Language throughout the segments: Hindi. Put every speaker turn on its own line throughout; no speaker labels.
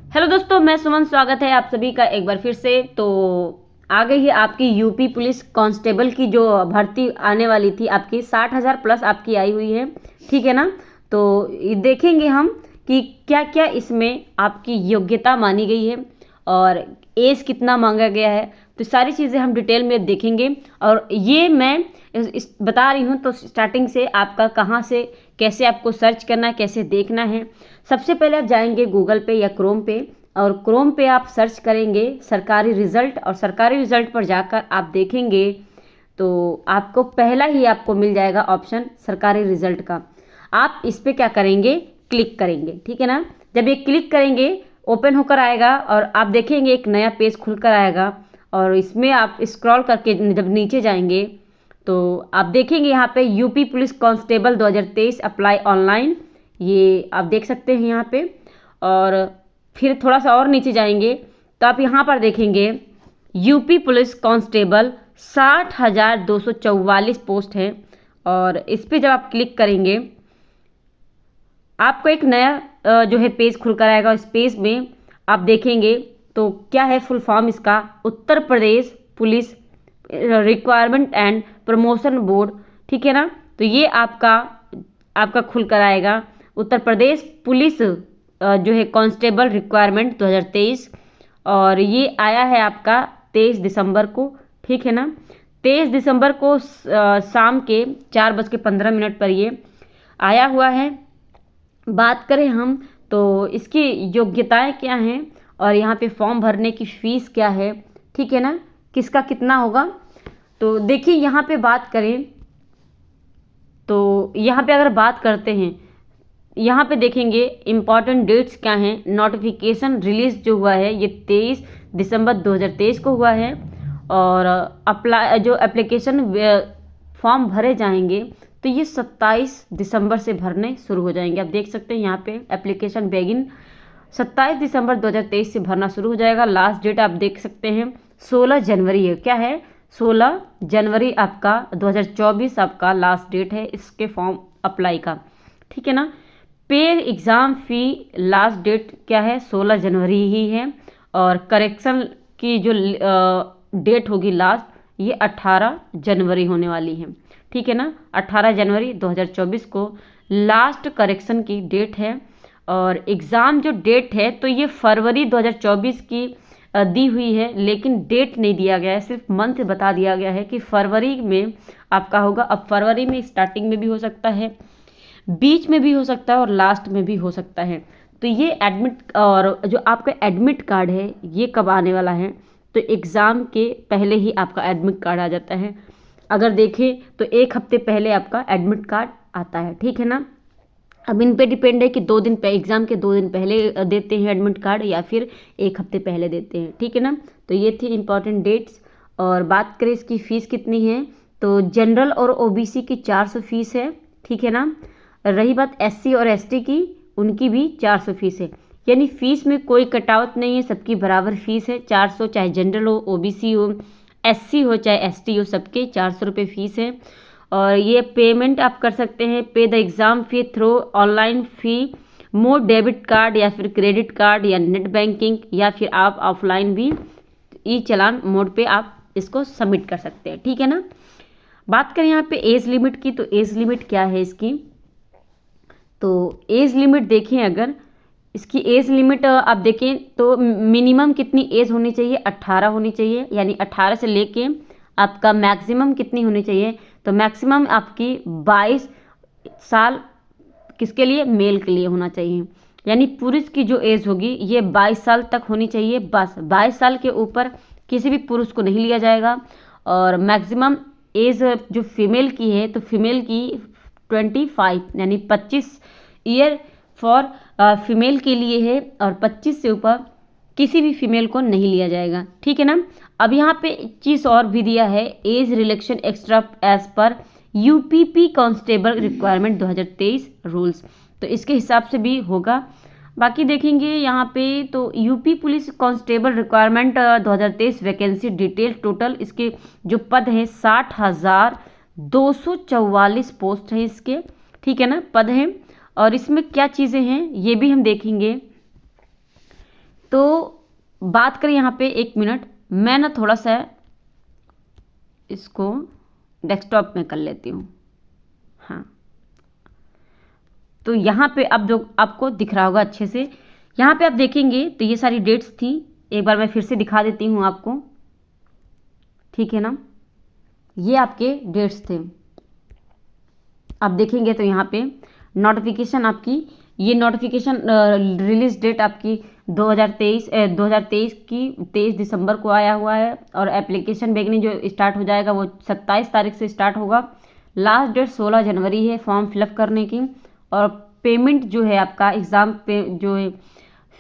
हेलो दोस्तों, मैं सुमन। स्वागत है आप सभी का एक बार फिर से। तो आ गई है आपकी यूपी पुलिस कांस्टेबल की जो भर्ती आने वाली थी, आपकी 60,000 प्लस आपकी आई हुई है। ठीक है ना। तो ये देखेंगे हम कि क्या क्या इसमें आपकी योग्यता मानी गई है और एज कितना मांगा गया है। तो सारी चीज़ें हम डिटेल में देखेंगे। और ये मैं बता रही हूँ तो स्टार्टिंग से आपका कहाँ से कैसे आपको सर्च करना है, कैसे देखना है। सबसे पहले आप जाएंगे गूगल पे या क्रोम पे, और क्रोम पे आप सर्च करेंगे सरकारी रिज़ल्ट, और सरकारी रिज़ल्ट पर जाकर आप देखेंगे तो आपको पहला ही आपको मिल जाएगा ऑप्शन सरकारी रिज़ल्ट का। आप इस पर क्या करेंगे, क्लिक करेंगे। ठीक है ना। जब ये क्लिक करेंगे ओपन होकर आएगा और आप देखेंगे एक नया पेज खुलकर आएगा। और इसमें आप स्क्रॉल करके जब नीचे जाएंगे तो आप देखेंगे यहाँ पे UP police constable 2023 apply online, ये आप देख सकते हैं यहाँ पे। और फिर थोड़ा सा और नीचे जाएंगे तो आप यहाँ पर देखेंगे यूपी पुलिस कांस्टेबल 60,244 पोस्ट है। और इस पर जब आप क्लिक करेंगे आपको एक नया जो है पेज खुलकर आएगा। इस पेज में आप देखेंगे तो क्या है फुल फॉर्म इसका, Uttar Pradesh police requirement and promotion board. ठीक है ना। तो ये आपका खुल कर आएगा उत्तर प्रदेश पुलिस जो है कांस्टेबल रिक्वायरमेंट 2023। और ये आया है आपका 23 दिसंबर को। ठीक है ना। 23 दिसंबर को शाम के 4:15 पर ये आया हुआ है। बात करें हम तो इसकी योग्यताएं क्या हैं और यहाँ पे फॉर्म भरने की फ़ीस क्या है। ठीक है ना। किसका कितना होगा। तो देखिए यहाँ पे बात करें तो यहाँ पे अगर बात करते हैं, यहाँ पे देखेंगे इम्पॉर्टेंट डेट्स क्या हैं। नोटिफिकेशन रिलीज़ जो हुआ है ये 23 दिसंबर 2023 को हुआ है। और जो एप्लीकेशन फॉर्म भरे जाएंगे तो ये 27 दिसंबर से भरने शुरू हो जाएंगे। आप देख सकते हैं यहाँ पे एप्लीकेशन बेगिन 27 दिसंबर 2023 से भरना शुरू हो जाएगा। लास्ट डेट आप देख सकते हैं 16 जनवरी है। क्या है, 16 जनवरी आपका 2024 आपका लास्ट डेट है इसके फॉर्म अप्लाई का। ठीक है ना। पे एग्ज़ाम फ़ी लास्ट डेट क्या है, 16 जनवरी ही है। और करेक्शन की जो डेट होगी लास्ट, ये 18 जनवरी होने वाली है। ठीक है ना। 18 जनवरी 2024 को लास्ट करेक्शन की डेट है। और एग्ज़ाम जो डेट है तो ये फरवरी 2024 की दी हुई है, लेकिन डेट नहीं दिया गया है, सिर्फ मंथ बता दिया गया है कि फरवरी में आपका होगा। अब फरवरी में स्टार्टिंग में भी हो सकता है, बीच में भी हो सकता है और लास्ट में भी हो सकता है। तो ये एडमिट और जो आपका एडमिट कार्ड है ये कब आने वाला है, तो एग्ज़ाम के पहले ही आपका एडमिट कार्ड आ जाता है। अगर देखें तो 1 हफ्ते पहले आपका एडमिट कार्ड आता है। ठीक है ना। अब इन पे डिपेंड है कि 2 दिन पे एग्ज़ाम के 2 दिन पहले देते हैं एडमिट कार्ड या फिर 1 हफ्ते पहले देते हैं। ठीक है ना। तो ये थी इम्पॉर्टेंट डेट्स। और बात करें इसकी फ़ीस कितनी है, तो जनरल और ओबीसी की 400 फीस है। ठीक है ना। रही बात एससी और एसटी की, उनकी भी 400 फीस है। यानी फ़ीस में कोई कटावत नहीं है, सबकी बराबर फीस है 400, चाहे जनरल हो, ओबीसी हो, एससी हो, चाहे एसटी हो, सबके 400 रुपये फ़ीस है। और ये पेमेंट आप कर सकते हैं पे the exam fee through online fee mode debit card या फिर क्रेडिट कार्ड या नेट बैंकिंग, या फिर आप ऑफलाइन भी ई चालान मोड पे आप इसको सबमिट कर सकते हैं। ठीक है ना। बात करें यहाँ पे एज लिमिट की, तो एज लिमिट क्या है इसकी, तो एज लिमिट देखें अगर इसकी एज लिमिट आप देखें तो मिनिमम कितनी एज होनी चाहिए, 18 होनी चाहिए। यानी 18 से लेके आपका मैक्सिमम कितनी होनी चाहिए, तो मैक्सिमम आपकी 22 साल किसके लिए, मेल के लिए होना चाहिए। यानी पुरुष की जो एज होगी ये 22 साल तक होनी चाहिए, बस 22 साल के ऊपर किसी भी पुरुष को नहीं लिया जाएगा। और मैक्सिमम एज जो फीमेल की है तो फीमेल की 25 यानी 25 ईयर फॉर फीमेल के लिए है, और 25 से ऊपर किसी भी फीमेल को नहीं लिया जाएगा। ठीक है ना। अब यहाँ पे चीज़ और भी दिया है, एज रिलेक्शन एक्स्ट्रा एज पर यूपीपी कांस्टेबल रिक्वायरमेंट 2023 रूल्स, तो इसके हिसाब से भी होगा। बाकी देखेंगे यहाँ पे तो UP police constable requirement 2023 vacancy detail total इसके जो पद हैं 60,244 पोस्ट हैं इसके। ठीक है ना, पद हैं। और इसमें क्या चीज़ें हैं ये भी हम देखेंगे तो बात करें यहाँ पे, 1 मिनट मैं ना थोड़ा सा इसको डेस्कटॉप में कर लेती हूँ। हाँ, तो यहाँ पे अब जो आपको दिख रहा होगा अच्छे से, यहाँ पे आप देखेंगे तो ये सारी डेट्स थी। एक बार मैं फिर से दिखा देती हूँ आपको, ठीक है ना। ये आपके डेट्स थे, आप देखेंगे तो यहाँ पे नोटिफिकेशन आपकी, ये नोटिफिकेशन रिलीज डेट आपकी 2023 की 23 दिसंबर को आया हुआ है। और एप्लीकेशन भेजनी जो स्टार्ट हो जाएगा वो 27 तारीख से स्टार्ट होगा। लास्ट डेट 16 जनवरी है फॉर्म फिलअप करने की। और पेमेंट जो है आपका एग्ज़ाम पे जो है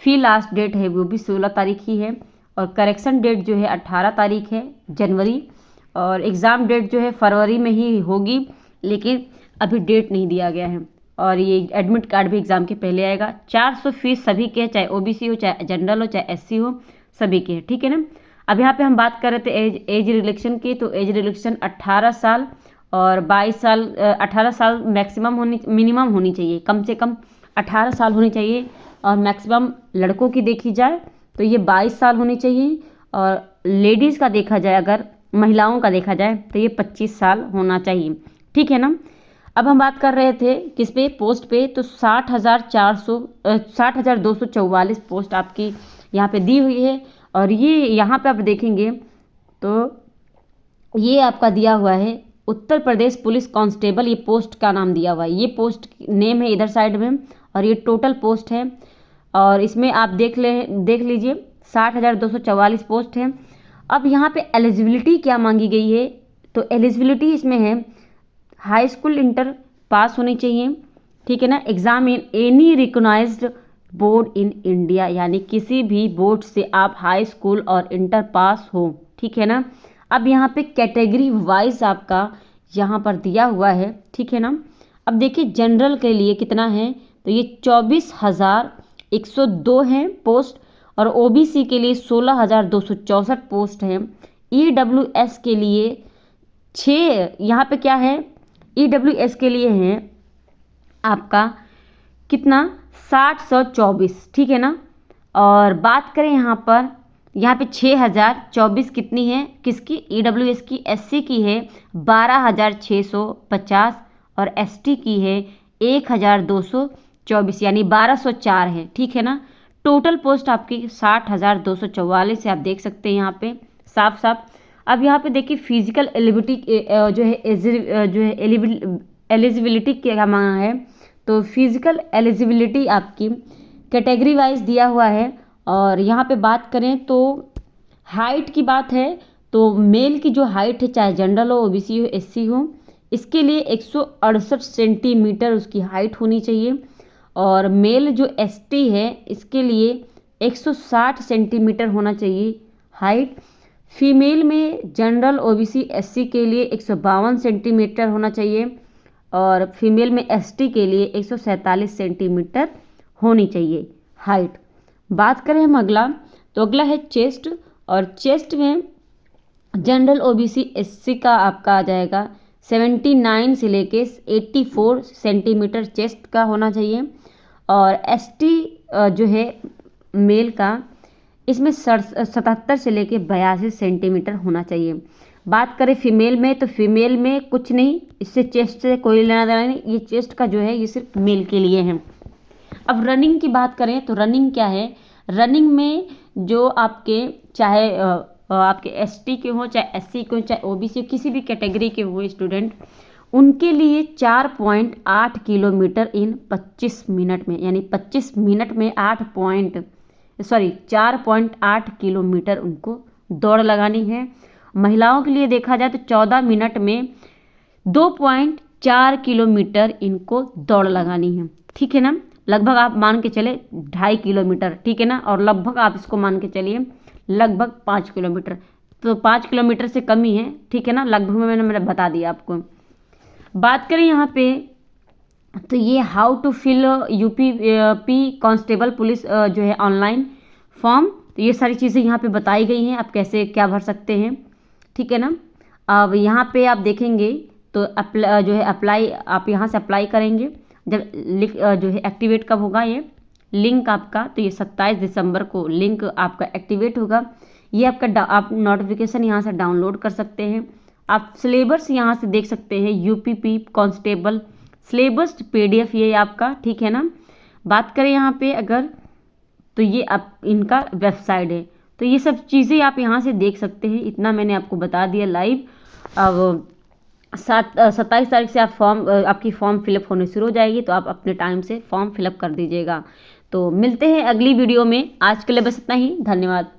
फी लास्ट डेट है वो भी 16 तारीख ही है। और करेक्शन डेट जो है 18 तारीख है जनवरी। और एग्ज़ाम डेट जो है फरवरी में ही होगी, लेकिन अभी डेट नहीं दिया गया है। और ये एडमिट कार्ड भी एग्ज़ाम के पहले आएगा। 400 फीस सभी के, चाहे ओबीसी हो, चाहे जनरल हो, चाहे एससी हो, सभी के, ठीक है ना। अब यहाँ पे हम बात कर रहे थे एज रिलेक्शन की, तो एज रिलेक्शन 18 साल और 22 साल, 18 साल मिनिमम होनी चाहिए, कम से कम 18 साल होनी चाहिए। और मैक्सिमम लड़कों की देखी जाए तो ये 22 साल होनी चाहिए। और लेडीज़ का देखा जाए, अगर महिलाओं का देखा जाए तो ये 25 साल होना चाहिए, ठीक है ना। अब हम बात कर रहे थे किस पे, पोस्ट पे, तो 60,244 पोस्ट आपकी यहाँ पे दी हुई है। और ये यहाँ पे आप देखेंगे तो ये आपका दिया हुआ है उत्तर प्रदेश पुलिस कांस्टेबल, ये पोस्ट का नाम दिया हुआ है, ये पोस्ट नेम है इधर साइड में। और ये टोटल पोस्ट है। और इसमें आप देख लीजिए 60,244 पोस्ट है। अब यहाँ पे एलिजिबिलिटी क्या मांगी गई है, तो एलिजिबिलिटी इसमें है हाई स्कूल इंटर पास होनी चाहिए, ठीक है ना। Exam in any recognised board in India, यानी किसी भी बोर्ड से आप हाई स्कूल और इंटर पास हो, ठीक है ना। अब यहाँ पे कैटेगरी वाइज आपका यहाँ पर दिया हुआ है, ठीक है ना। अब देखिए जनरल के लिए कितना है, तो ये 24,102 हैं पोस्ट। और ओबीसी के लिए 16,264 पोस्ट हैं। ईडब्ल्यूएस के लिए 6, यहाँ पे क्या है, ईडब्ल्यूएस के लिए हैं आपका कितना, 724, ठीक है ना। और बात करें यहाँ पे 6,024 कितनी है, किसकी, ईडब्ल्यूएस की। एससी की है 12,650 और एसटी की है 1,224, यानी 1,204 है, ठीक है ना। टोटल पोस्ट आपकी 60,244 है, आप देख सकते हैं यहाँ पे साफ साफ। अब यहाँ पे देखिए फिजिकल एलिजिबिलिटी जो है एलिजिबिलिटी क्या मांगा है, तो फिजिकल एलिजिबिलिटी आपकी कैटेगरी वाइज दिया हुआ है। और यहाँ पे बात करें तो हाइट की बात है, तो मेल की जो हाइट है, चाहे जनरल हो, ओबीसी हो, एससी हो, इसके लिए 168 सेंटीमीटर उसकी हाइट होनी चाहिए। और मेल जो एसटी है इसके लिए 160 सेंटीमीटर होना चाहिए हाइट। फीमेल में जनरल, ओबीसी, एससी के लिए 152 सेंटीमीटर होना चाहिए। और फीमेल में एसटी के लिए 147 सेंटीमीटर होनी चाहिए हाइट। बात करें हम अगला, तो अगला है चेस्ट। और चेस्ट में जनरल, ओबीसी, एससी का आपका आ जाएगा 79 से लेके 84 सेंटीमीटर चेस्ट का होना चाहिए। और एसटी जो है मेल का, इसमें 77 से लेके 82 सेंटीमीटर होना चाहिए। बात करें फीमेल में, तो फीमेल में कुछ नहीं, इससे चेस्ट से कोई लेना देना नहीं, ये चेस्ट का जो है ये सिर्फ मेल के लिए है। अब रनिंग की बात करें तो रनिंग क्या है, रनिंग में जो आपके चाहे आपके एसटी के हों, चाहे एससी के हों, चाहे ओबीसी, किसी भी कैटेगरी के हो स्टूडेंट, उनके लिए 4.8 किलोमीटर इन 25 मिनट में, यानी 25 मिनट में 4.8 किलोमीटर उनको दौड़ लगानी है। महिलाओं के लिए देखा जाए तो 14 मिनट में 2.4 किलोमीटर इनको दौड़ लगानी है, ठीक है ना। लगभग आप मान के चले 2.5 किलोमीटर, ठीक है ना। और लगभग आप इसको मान के चलिए लगभग 5 किलोमीटर, तो 5 किलोमीटर से कम ही है, ठीक है ना। लगभग में मैंने बता दिया आपको। बात करें यहाँ पे, तो ये how to fill UP constable police जो है ऑनलाइन फॉर्म, तो ये सारी चीज़ें यहाँ पे बताई गई हैं, आप कैसे क्या भर सकते हैं, ठीक है ना। अब यहाँ पे आप देखेंगे तो अप्लाई आप यहाँ से अप्लाई करेंगे, जब जो है एक्टिवेट कब होगा ये लिंक आपका, तो ये 27 दिसंबर को लिंक आपका एक्टिवेट होगा। ये आपका आप नोटिफिकेशन यहाँ से डाउनलोड कर सकते हैं। आप सिलेबस यहाँ से देख सकते हैं, यूपीपी कांस्टेबल सिलेबस PDF ये आपका, ठीक है ना। बात करें यहाँ पे अगर, तो ये आप इनका वेबसाइट है, तो ये सब चीज़ें आप यहाँ से देख सकते हैं। इतना मैंने आपको बता दिया लाइव। अब 27 तारीख से आपकी फॉर्म फिलअप होने शुरू हो जाएगी, तो आप अपने टाइम से फॉर्म फिलअप कर दीजिएगा। तो मिलते हैं अगली वीडियो में, आज के लिए बस इतना ही, धन्यवाद।